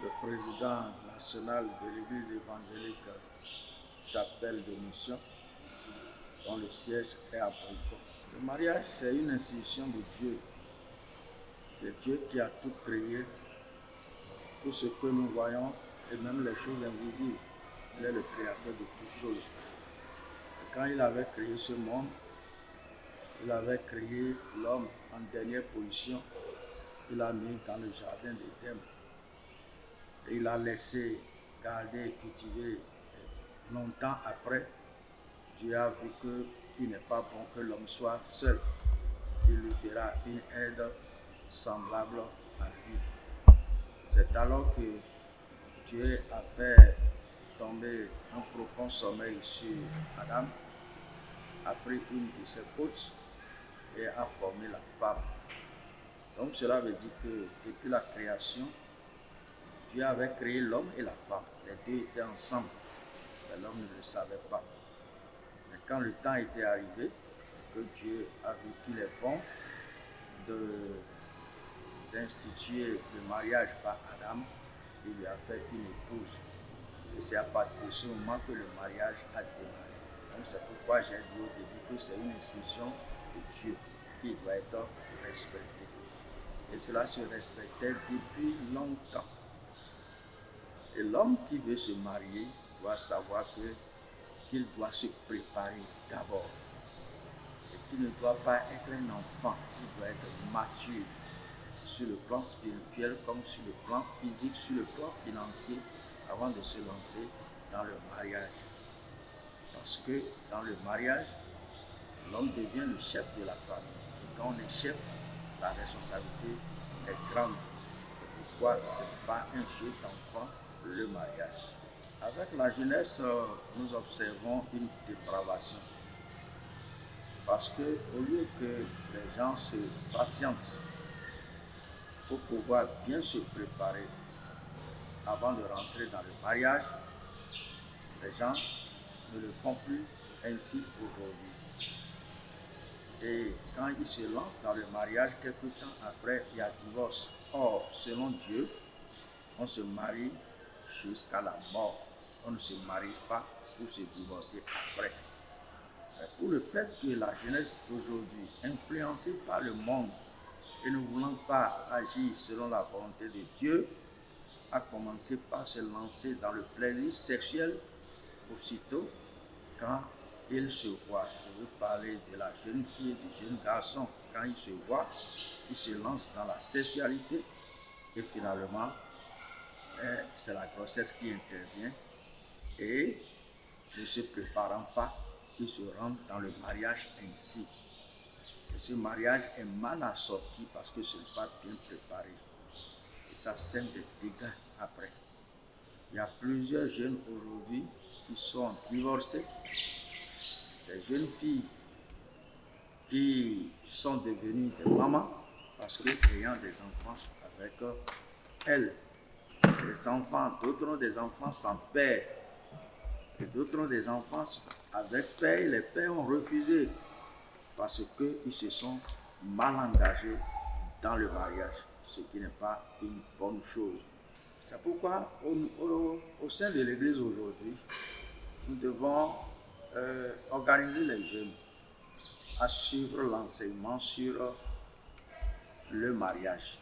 le président national de l'Église évangélique Chapelle de Mission, dont le siège est à Bricot. Le mariage, c'est une institution de Dieu. C'est Dieu qui a tout créé, tout ce que nous voyons et même les choses invisibles. Il est le créateur de toutes choses. Et quand il avait créé ce monde, il avait créé l'homme en dernière position. Il l'a mis dans le jardin d'Éden. Et il l'a laissé garder et cultiver. Longtemps après, Dieu a vu qu'il n'est pas bon que l'homme soit seul. Il lui fera une aide semblable à lui. C'est alors que Dieu a fait tomber un profond sommeil sur Adam, a pris une de ses côtes et a formé la femme. Donc cela veut dire que depuis la création, Dieu avait créé l'homme et la femme. Les deux étaient ensemble, mais l'homme ne le savait pas. Mais quand le temps était arrivé, que Dieu a vu qu'il est bon d'instituer le mariage par Adam, il lui a fait une épouse. Et c'est à partir de ce moment que le mariage a démarré. Donc c'est pourquoi j'ai dit au début que c'est une institution de Dieu qui doit être respectée. Et cela se respectait depuis longtemps. Et l'homme qui veut se marier doit savoir qu'il doit se préparer d'abord. Et qu'il ne doit pas être un enfant, il doit être mature sur le plan spirituel comme sur le plan physique, sur le plan financier, avant de se lancer dans le mariage. Parce que dans le mariage, l'homme devient le chef de la famille. Et quand on est chef, la responsabilité est grande. C'est pourquoi ce n'est pas un jeu d'enfant, le mariage. Avec la jeunesse, nous observons une dépravation. Parce que au lieu que les gens se patientent pour pouvoir bien se préparer avant de rentrer dans le mariage, les gens ne le font plus ainsi aujourd'hui. Et quand ils se lancent dans le mariage, quelque temps après, il y a divorce. Or, selon Dieu, on se marie jusqu'à la mort. On ne se marie pas pour se divorcer après. Mais pour le fait que la jeunesse d'aujourd'hui, influencée par le monde et ne voulant pas agir selon la volonté de Dieu, a commencé par se lancer dans le plaisir sexuel aussitôt quand ils se voient. Je veux parler de la jeune fille et du jeune garçon. Quand ils se voient, ils se lancent dans la sexualité et finalement, c'est la grossesse qui intervient et ne se préparant pas, ils se rendent dans le mariage ainsi. Et ce mariage est mal assorti parce que ce n'est pas bien préparé. Et ça sème des dégâts après. Il y a plusieurs jeunes aujourd'hui qui sont divorcés, des jeunes filles qui sont devenues des mamans parce qu'ayant des enfants avec elles, les enfants, d'autres ont des enfants sans père, et d'autres ont des enfants avec père, et les pères ont refusé parce qu'ils se sont mal engagés dans le mariage, ce qui n'est pas une bonne chose. C'est pourquoi au sein de l'Église aujourd'hui, nous devons organiser les jeunes à suivre l'enseignement sur le mariage.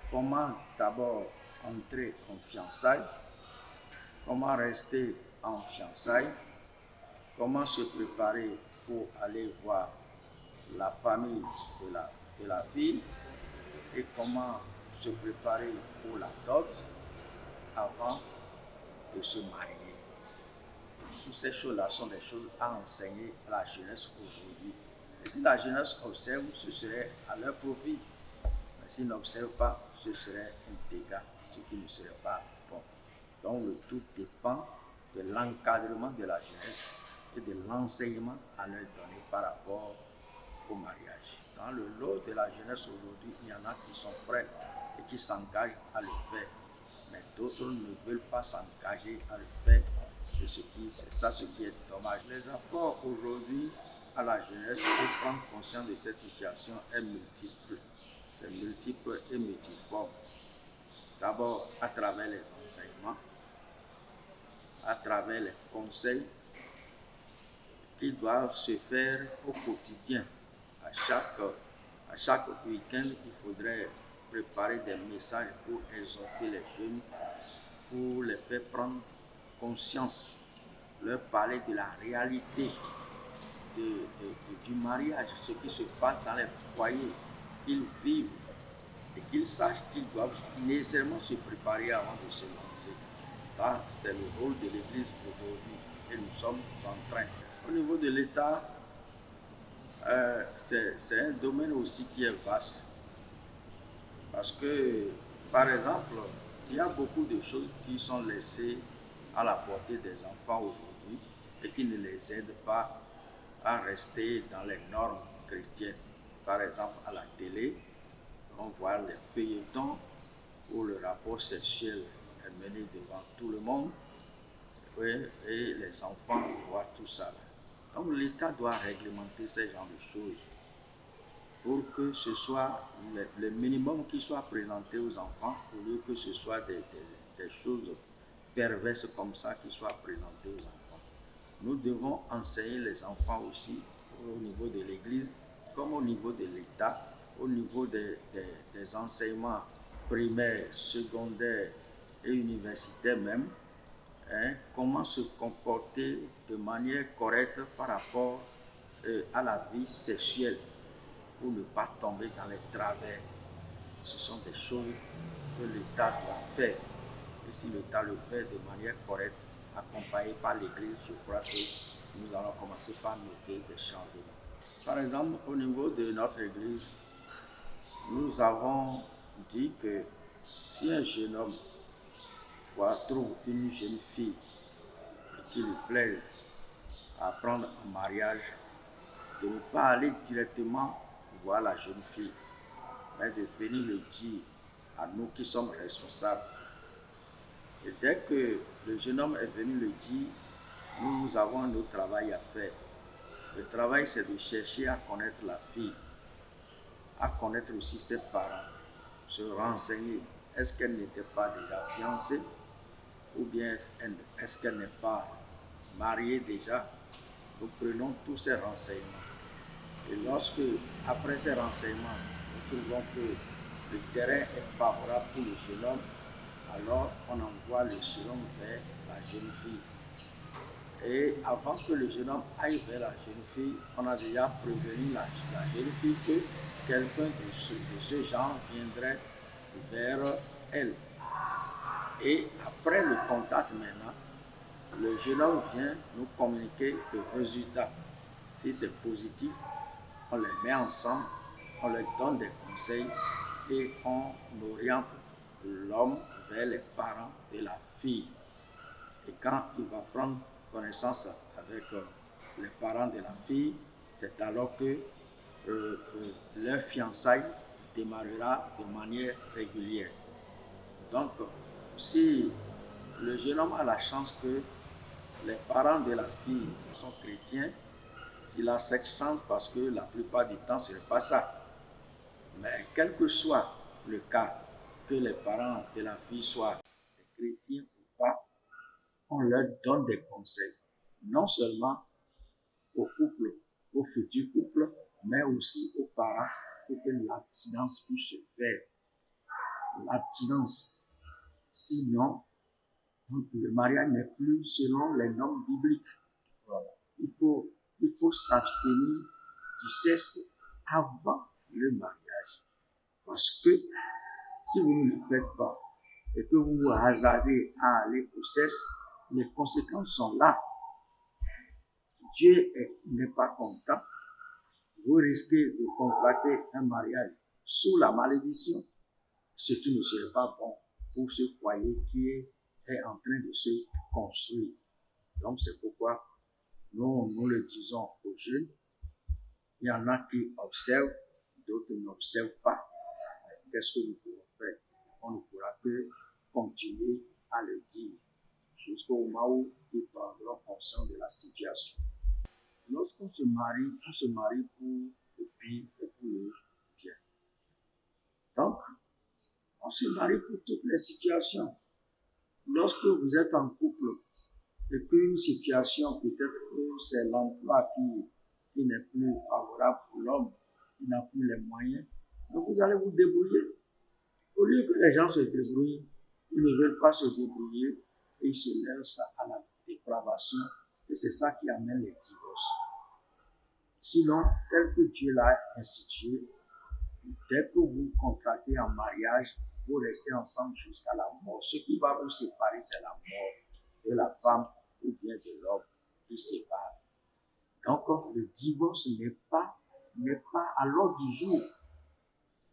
Comment d'abord entrer en fiançailles, comment rester en fiançailles, comment se préparer pour aller voir la famille de la fille et comment se préparer pour la dot avant de se marier. Toutes ces choses-là sont des choses à enseigner à la jeunesse aujourd'hui. Et si la jeunesse observe, ce serait à leur profit. Mais s'ils n'observent pas, ce serait un dégât, ce qui ne serait pas bon. Donc le tout dépend de l'encadrement de la jeunesse et de l'enseignement à leur donner par rapport au mariage. Dans le lot de la jeunesse aujourd'hui, il y en a qui sont prêts et qui s'engagent à le faire. Mais d'autres ne veulent pas s'engager à le faire. Et c'est ça ce qui est dommage. Les apports aujourd'hui à la jeunesse pour prendre conscience de cette situation est multiple. C'est multiple et multiforme. D'abord à travers les enseignements, à travers les conseils qui doivent se faire au quotidien. À chaque week-end, il faudrait préparer des messages pour exhorter les jeunes, pour les faire prendre conscience, leur parler de la réalité du mariage, ce qui se passe dans les foyers qu'ils vivent, et qu'ils sachent qu'ils doivent nécessairement se préparer avant de se lancer. Là, c'est le rôle de l'Église aujourd'hui et nous sommes en train. Au niveau de l'État, c'est un domaine aussi qui est vaste. Parce que, par exemple, il y a beaucoup de choses qui sont laissées à la portée des enfants aujourd'hui et qui ne les aident pas à rester dans les normes chrétiennes. Par exemple, à la télé, on voit les feuilletons où le rapport sexuel est mené devant tout le monde, oui, et les enfants voient tout ça. Donc l'État doit réglementer ce genre de choses pour que ce soit le minimum qui soit présenté aux enfants, au lieu que ce soit des choses perverses comme ça qui soient présentées aux enfants. Nous devons enseigner les enfants aussi au niveau de l'Église, comme au niveau de l'État, au niveau des enseignements primaires, secondaires et universitaires même, comment se comporter de manière correcte par rapport à la vie sexuelle pour ne pas tomber dans les travers. Ce sont des choses que l'État doit faire. Et si l'État le fait de manière correcte, accompagné par l'Église, je crois que nous allons commencer par noter des changements. Par exemple, au niveau de notre Église, nous avons dit que si un jeune homme trouve une jeune fille qui lui plaise à prendre en mariage, de ne pas aller directement voir la jeune fille, mais de venir le dire à nous qui sommes responsables. Et dès que le jeune homme est venu le dire, nous avons notre travail à faire. Le travail, c'est de chercher à connaître la fille, à connaître aussi ses parents, se renseigner. Est-ce qu'elle n'était pas déjà fiancée ou bien est-ce qu'elle n'est pas mariée déjà? Nous prenons tous ces renseignements. Et lorsque, après ces renseignements, nous trouvons que le terrain est favorable pour le jeune homme, alors on envoie le jeune homme vers la jeune fille. Et avant que le jeune homme aille vers la jeune fille, on a déjà prévenu la jeune fille que quelqu'un de ce genre viendrait vers elle. Et après le contact maintenant, le jeune homme vient nous communiquer le résultat. Si c'est positif, on les met ensemble, on leur donne des conseils et on oriente l'homme vers les parents de la fille. Et quand il va prendre connaissance avec les parents de la fille, c'est alors que leur fiançailles démarrera de manière régulière. Donc, si le jeune homme a la chance que les parents de la fille sont chrétiens, s'il a cette chance, parce que la plupart du temps, ce n'est pas ça. Mais quel que soit le cas, que les parents de la fille soient des chrétiens ou pas, on leur donne des conseils, non seulement au couple, au futur couple, mais aussi aux parents pour que l'abstinence puisse se faire. L'abstinence, sinon, le mariage n'est plus selon les normes bibliques. Voilà. Il faut s'abstenir du sexe avant le mariage. Parce que si vous ne le faites pas et que vous vous hasardez à aller au sexe, les conséquences sont là. Dieu n'est pas content. Vous risquez de contracter un mariage sous la malédiction, ce qui ne serait pas bon pour ce foyer qui est en train de se construire. Donc c'est pourquoi nous le disons aux jeunes. Il y en a qui observent, d'autres n'observent pas. Qu'est-ce que nous pouvons faire? On ne pourra que continuer à le dire jusqu'au moment où ils prendront conscience de la situation. Lorsqu'on se marie, on se marie pour le bien et pour le bien. Donc, On se marie pour toutes les situations. Lorsque vous êtes en couple et qu'une situation, peut-être que c'est l'emploi qui n'est plus favorable pour l'homme, qui n'a plus les moyens, donc vous allez vous débrouiller. Au lieu que les gens se débrouillent, ils ne veulent pas se débrouiller et ils se laissent à la dépravation. Et c'est ça qui amène les divorces. Sinon, tel que Dieu l'a institué, dès que vous contractez en mariage, vous restez ensemble jusqu'à la mort. Ce qui va vous séparer, c'est la mort de la femme ou bien de l'homme qui sépare. Donc, le divorce n'est pas à l'ordre du jour.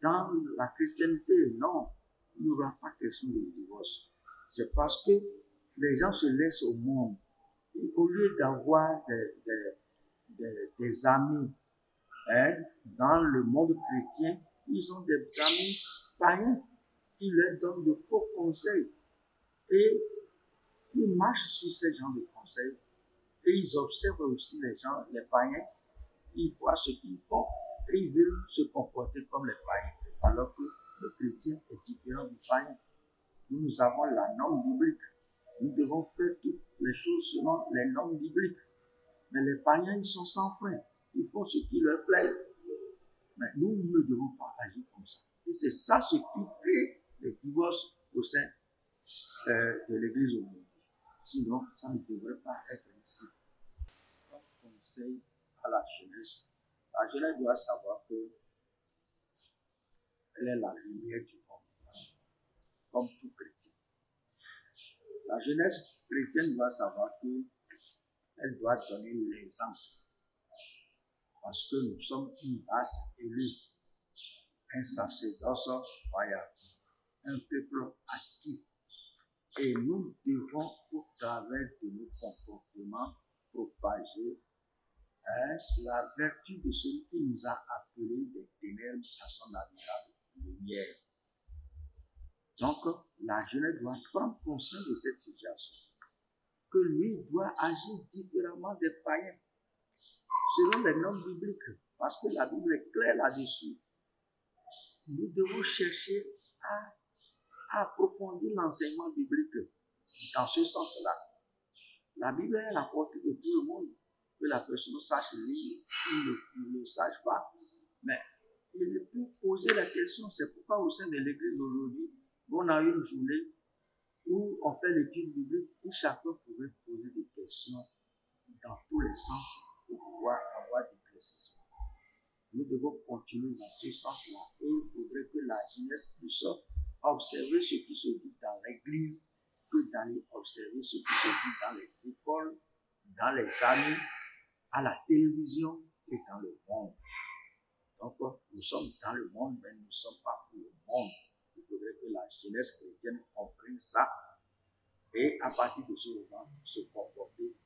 Dans la chrétienté, non, il n'y aura pas question de divorce. C'est parce que les gens se laissent au monde. Et au lieu d'avoir des amis dans le monde chrétien, ils ont des amis païens qui leur donnent de faux conseils. Et ils marchent sur ces gens de conseils. Et ils observent aussi les gens, les païens, ils voient ce qu'ils font et ils veulent se comporter comme les païens. Alors que le chrétien est différent du païen. Nous avons la norme biblique. Nous devons faire toutes les choses selon les normes bibliques. Mais les païens, ils sont sans frein. Ils font ce qui leur plaît. Mais nous ne devons pas agir comme ça. Et c'est ça ce qui crée les divorces au sein de l'Église aujourd'hui. Sinon, ça ne devrait pas être ainsi. Comme conseil à la jeunesse doit savoir que elle est la lumière du monde, comme tout chrétien. La jeunesse chrétienne doit savoir qu'elle doit donner l'exemple. Parce que nous sommes une race élue, un sacerdoce royal, un peuple acquis. Et nous devons, au travers de nos comportements, propager la vertu de celui qui nous a appelés des ténèbres à son admirable lumière. Donc, la jeunesse doit prendre conscience de cette situation, que lui doit agir différemment des païens, selon les normes bibliques, parce que la Bible est claire là-dessus. Nous devons chercher à approfondir l'enseignement biblique dans ce sens-là. La Bible est à la portée de tout le monde, que la personne sache lire ou ne le sache pas, mais il peut poser la question. C'est pourquoi au sein de l'Église aujourd'hui, on a une journée où on fait l'étude biblique, où chacun pouvait poser des questions dans tous les sens pour pouvoir avoir des précisions. Nous devons continuer dans ce sens-là et il faudrait que la jeunesse puisse observer ce qui se dit dans l'Église que d'aller observer ce qui se dit dans les écoles, dans les amis, à la télévision et dans le monde. Donc, nous sommes dans le monde, mais nous ne sommes pas pour le monde. Il faudrait que la jeunesse chrétienne comprenne ça et à partir de ce moment se comporter